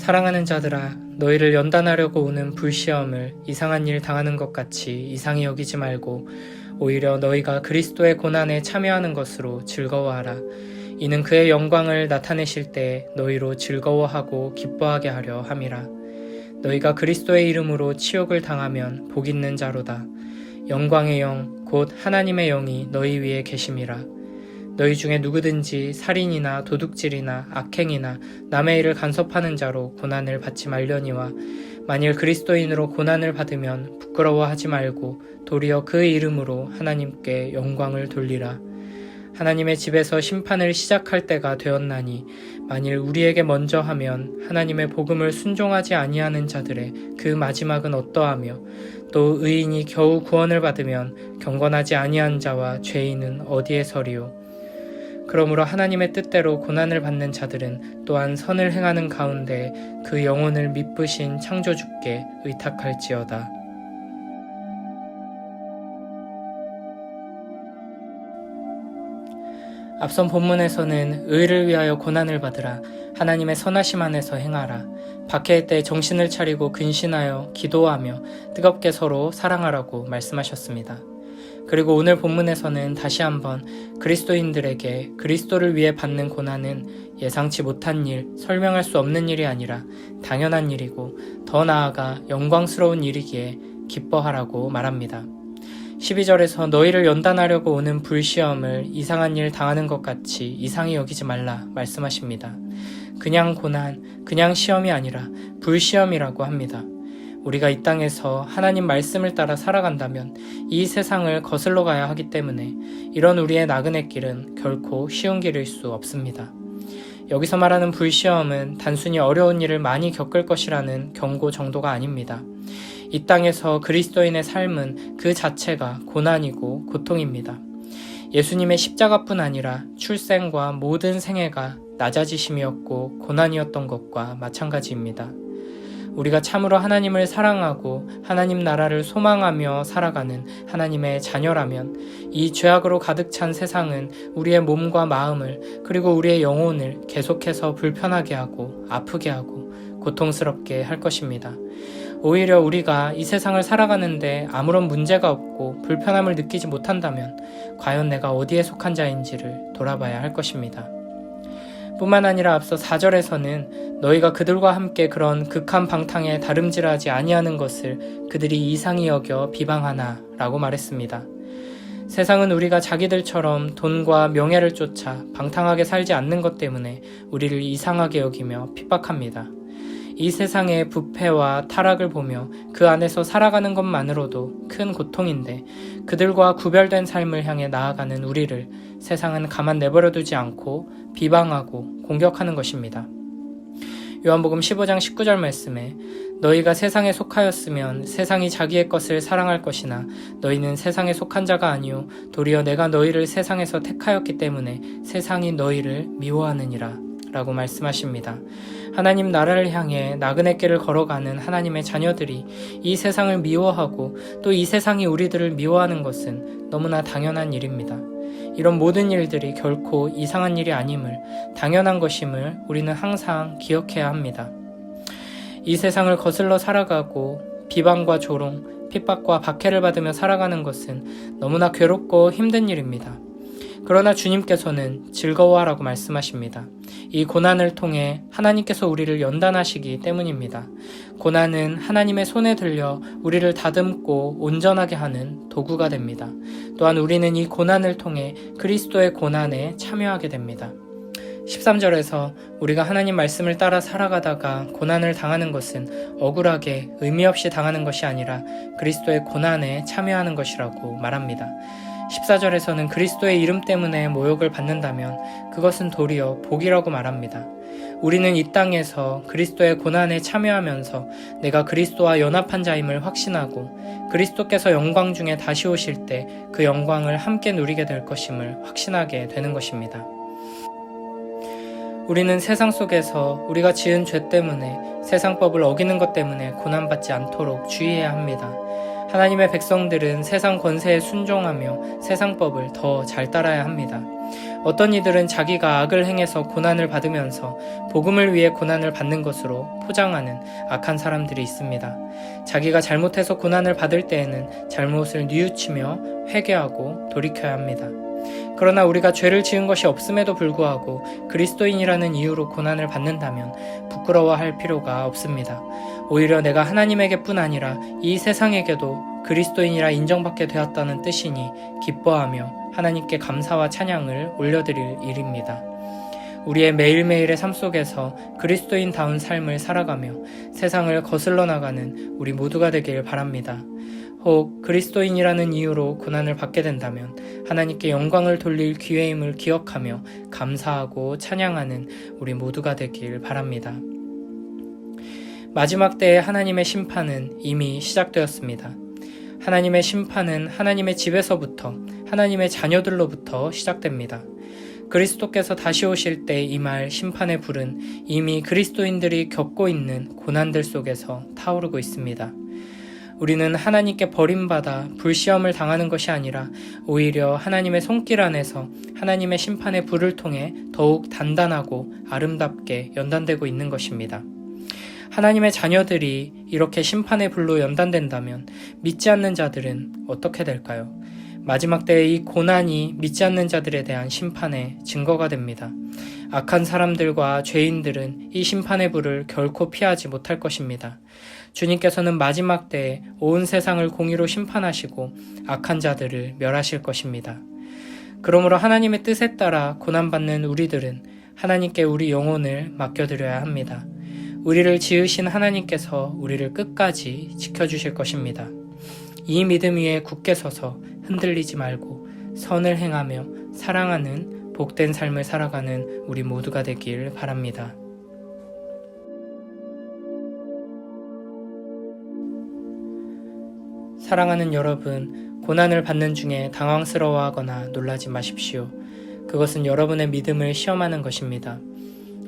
사랑하는 자들아, 너희를 연단하려고 오는 불시험을 이상한 일 당하는 것 같이 이상히 여기지 말고 오히려 너희가 그리스도의 고난에 참여하는 것으로 즐거워하라. 이는 그의 영광을 나타내실 때 너희로 즐거워하고 기뻐하게 하려 함이라. 너희가 그리스도의 이름으로 치욕을 당하면 복 있는 자로다. 영광의 영, 곧 하나님의 영이 너희 위에 계심이라. 너희 중에 누구든지 살인이나 도둑질이나 악행이나 남의 일을 간섭하는 자로 고난을 받지 말려니와 만일 그리스도인으로 고난을 받으면 부끄러워하지 말고 도리어 그 이름으로 하나님께 영광을 돌리라. 하나님의 집에서 심판을 시작할 때가 되었나니 만일 우리에게 먼저 하면 하나님의 복음을 순종하지 아니하는 자들의 그 마지막은 어떠하며 또 의인이 겨우 구원을 받으면 경건하지 아니한 자와 죄인은 어디에 서리요. 그러므로 하나님의 뜻대로 고난을 받는 자들은 또한 선을 행하는 가운데 그 영혼을 미쁘신 창조주께 의탁할지어다. 앞선 본문에서는 의를 위하여 고난을 받으라, 하나님의 선하심 안에서 행하라, 박해의 때 정신을 차리고 근신하여 기도하며 뜨겁게 서로 사랑하라고 말씀하셨습니다. 그리고 오늘 본문에서는 다시 한번 그리스도인들에게 그리스도를 위해 받는 고난은 예상치 못한 일, 설명할 수 없는 일이 아니라 당연한 일이고 더 나아가 영광스러운 일이기에 기뻐하라고 말합니다. 12절에서 너희를 연단하려고 오는 불시험을 이상한 일 당하는 것 같이 이상히 여기지 말라 말씀하십니다. 그냥 고난, 그냥 시험이 아니라 불시험이라고 합니다. 우리가 이 땅에서 하나님 말씀을 따라 살아간다면 이 세상을 거슬러 가야 하기 때문에 이런 우리의 나그네 길은 결코 쉬운 길일 수 없습니다. 여기서 말하는 불시험은 단순히 어려운 일을 많이 겪을 것이라는 경고 정도가 아닙니다. 이 땅에서 그리스도인의 삶은 그 자체가 고난이고 고통입니다. 예수님의 십자가뿐 아니라 출생과 모든 생애가 낮아지심이었고 고난이었던 것과 마찬가지입니다. 우리가 참으로 하나님을 사랑하고 하나님 나라를 소망하며 살아가는 하나님의 자녀라면 이 죄악으로 가득 찬 세상은 우리의 몸과 마음을 그리고 우리의 영혼을 계속해서 불편하게 하고 아프게 하고 고통스럽게 할 것입니다. 오히려 우리가 이 세상을 살아가는데 아무런 문제가 없고 불편함을 느끼지 못한다면 과연 내가 어디에 속한 자인지를 돌아봐야 할 것입니다. 뿐만 아니라 앞서 4절에서는 너희가 그들과 함께 그런 극한 방탕에 다름질하지 아니하는 것을 그들이 이상히 여겨 비방하나 라고 말했습니다. 세상은 우리가 자기들처럼 돈과 명예를 쫓아 방탕하게 살지 않는 것 때문에 우리를 이상하게 여기며 핍박합니다. 이 세상의 부패와 타락을 보며 그 안에서 살아가는 것만으로도 큰 고통인데 그들과 구별된 삶을 향해 나아가는 우리를 세상은 가만 내버려두지 않고 비방하고 공격하는 것입니다. 요한복음 15장 19절 말씀에 너희가 세상에 속하였으면 세상이 자기의 것을 사랑할 것이나 너희는 세상에 속한 자가 아니요 도리어 내가 너희를 세상에서 택하였기 때문에 세상이 너희를 미워하느니라 라고 말씀하십니다. 하나님 나라를 향해 나그네 길을 걸어가는 하나님의 자녀들이 이 세상을 미워하고 또 이 세상이 우리들을 미워하는 것은 너무나 당연한 일입니다. 이런 모든 일들이 결코 이상한 일이 아님을, 당연한 것임을 우리는 항상 기억해야 합니다. 이 세상을 거슬러 살아가고 비방과 조롱, 핍박과 박해를 받으며 살아가는 것은 너무나 괴롭고 힘든 일입니다. 그러나 주님께서는 즐거워하라고 말씀하십니다. 이 고난을 통해 하나님께서 우리를 연단하시기 때문입니다. 고난은 하나님의 손에 들려 우리를 다듬고 온전하게 하는 도구가 됩니다. 또한 우리는 이 고난을 통해 그리스도의 고난에 참여하게 됩니다. 13절에서 우리가 하나님 말씀을 따라 살아가다가 고난을 당하는 것은 억울하게 의미 없이 당하는 것이 아니라 그리스도의 고난에 참여하는 것이라고 말합니다. 14절에서는 그리스도의 이름 때문에 모욕을 받는다면 그것은 도리어 복이라고 말합니다. 우리는 이 땅에서 그리스도의 고난에 참여하면서 내가 그리스도와 연합한 자임을 확신하고 그리스도께서 영광 중에 다시 오실 때 그 영광을 함께 누리게 될 것임을 확신하게 되는 것입니다. 우리는 세상 속에서 우리가 지은 죄 때문에 세상법을 어기는 것 때문에 고난받지 않도록 주의해야 합니다. 하나님의 백성들은 세상 권세에 순종하며 세상 법을 더 잘 따라야 합니다. 어떤 이들은 자기가 악을 행해서 고난을 받으면서 복음을 위해 고난을 받는 것으로 포장하는 악한 사람들이 있습니다. 자기가 잘못해서 고난을 받을 때에는 잘못을 뉘우치며 회개하고 돌이켜야 합니다. 그러나 우리가 죄를 지은 것이 없음에도 불구하고 그리스도인이라는 이유로 고난을 받는다면 부끄러워할 필요가 없습니다. 오히려 내가 하나님에게뿐 아니라 이 세상에게도 그리스도인이라 인정받게 되었다는 뜻이니 기뻐하며 하나님께 감사와 찬양을 올려드릴 일입니다. 우리의 매일매일의 삶 속에서 그리스도인다운 삶을 살아가며 세상을 거슬러 나가는 우리 모두가 되길 바랍니다. 혹 그리스도인이라는 이유로 고난을 받게 된다면 하나님께 영광을 돌릴 기회임을 기억하며 감사하고 찬양하는 우리 모두가 되길 바랍니다. 마지막 때의 하나님의 심판은 이미 시작되었습니다. 하나님의 심판은 하나님의 집에서부터 하나님의 자녀들로부터 시작됩니다. 그리스도께서 다시 오실 때 임할 심판의 불은 이미 그리스도인들이 겪고 있는 고난들 속에서 타오르고 있습니다. 우리는 하나님께 버림받아 불시험을 당하는 것이 아니라 오히려 하나님의 손길 안에서 하나님의 심판의 불을 통해 더욱 단단하고 아름답게 연단되고 있는 것입니다. 하나님의 자녀들이 이렇게 심판의 불로 연단된다면 믿지 않는 자들은 어떻게 될까요? 마지막 때의 이 고난이 믿지 않는 자들에 대한 심판의 증거가 됩니다. 악한 사람들과 죄인들은 이 심판의 불을 결코 피하지 못할 것입니다. 주님께서는 마지막 때에 온 세상을 공의로 심판하시고 악한 자들을 멸하실 것입니다. 그러므로 하나님의 뜻에 따라 고난받는 우리들은 하나님께 우리 영혼을 맡겨드려야 합니다. 우리를 지으신 하나님께서 우리를 끝까지 지켜주실 것입니다. 이 믿음 위에 굳게 서서 흔들리지 말고 선을 행하며 사랑하는 복된 삶을 살아가는 우리 모두가 되길 바랍니다. 사랑하는 여러분, 고난을 받는 중에 당황스러워하거나 놀라지 마십시오. 그것은 여러분의 믿음을 시험하는 것입니다.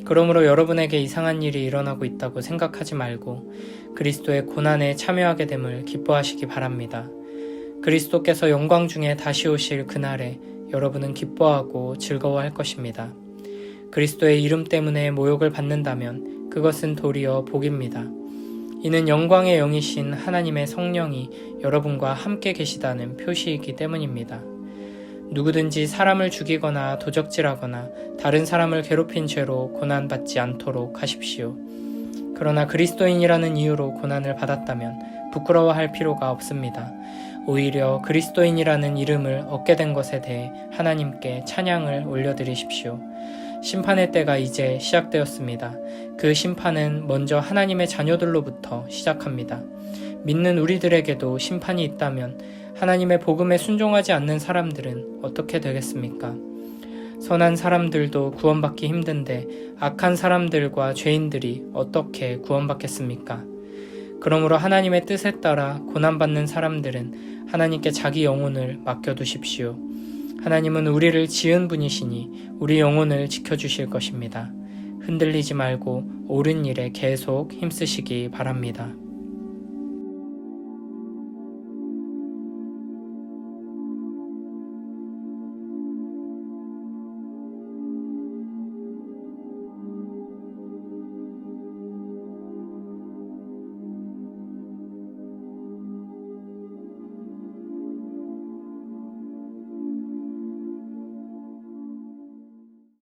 그러므로 여러분에게 이상한 일이 일어나고 있다고 생각하지 말고 그리스도의 고난에 참여하게 됨을 기뻐하시기 바랍니다. 그리스도께서 영광 중에 다시 오실 그날에 여러분은 기뻐하고 즐거워할 것입니다. 그리스도의 이름 때문에 모욕을 받는다면 그것은 도리어 복입니다. 이는 영광의 영이신 하나님의 성령이 여러분과 함께 계시다는 표시이기 때문입니다. 누구든지 사람을 죽이거나 도적질하거나 다른 사람을 괴롭힌 죄로 고난받지 않도록 하십시오. 그러나 그리스도인이라는 이유로 고난을 받았다면 부끄러워할 필요가 없습니다. 오히려 그리스도인이라는 이름을 얻게 된 것에 대해 하나님께 찬양을 올려드리십시오. 심판의 때가 이제 시작되었습니다. 그 심판은 먼저 하나님의 자녀들로부터 시작합니다. 믿는 우리들에게도 심판이 있다면 하나님의 복음에 순종하지 않는 사람들은 어떻게 되겠습니까? 선한 사람들도 구원받기 힘든데 악한 사람들과 죄인들이 어떻게 구원받겠습니까? 그러므로 하나님의 뜻에 따라 고난받는 사람들은 하나님께 자기 영혼을 맡겨두십시오. 하나님은 우리를 지은 분이시니 우리 영혼을 지켜주실 것입니다. 흔들리지 말고 옳은 일에 계속 힘쓰시기 바랍니다.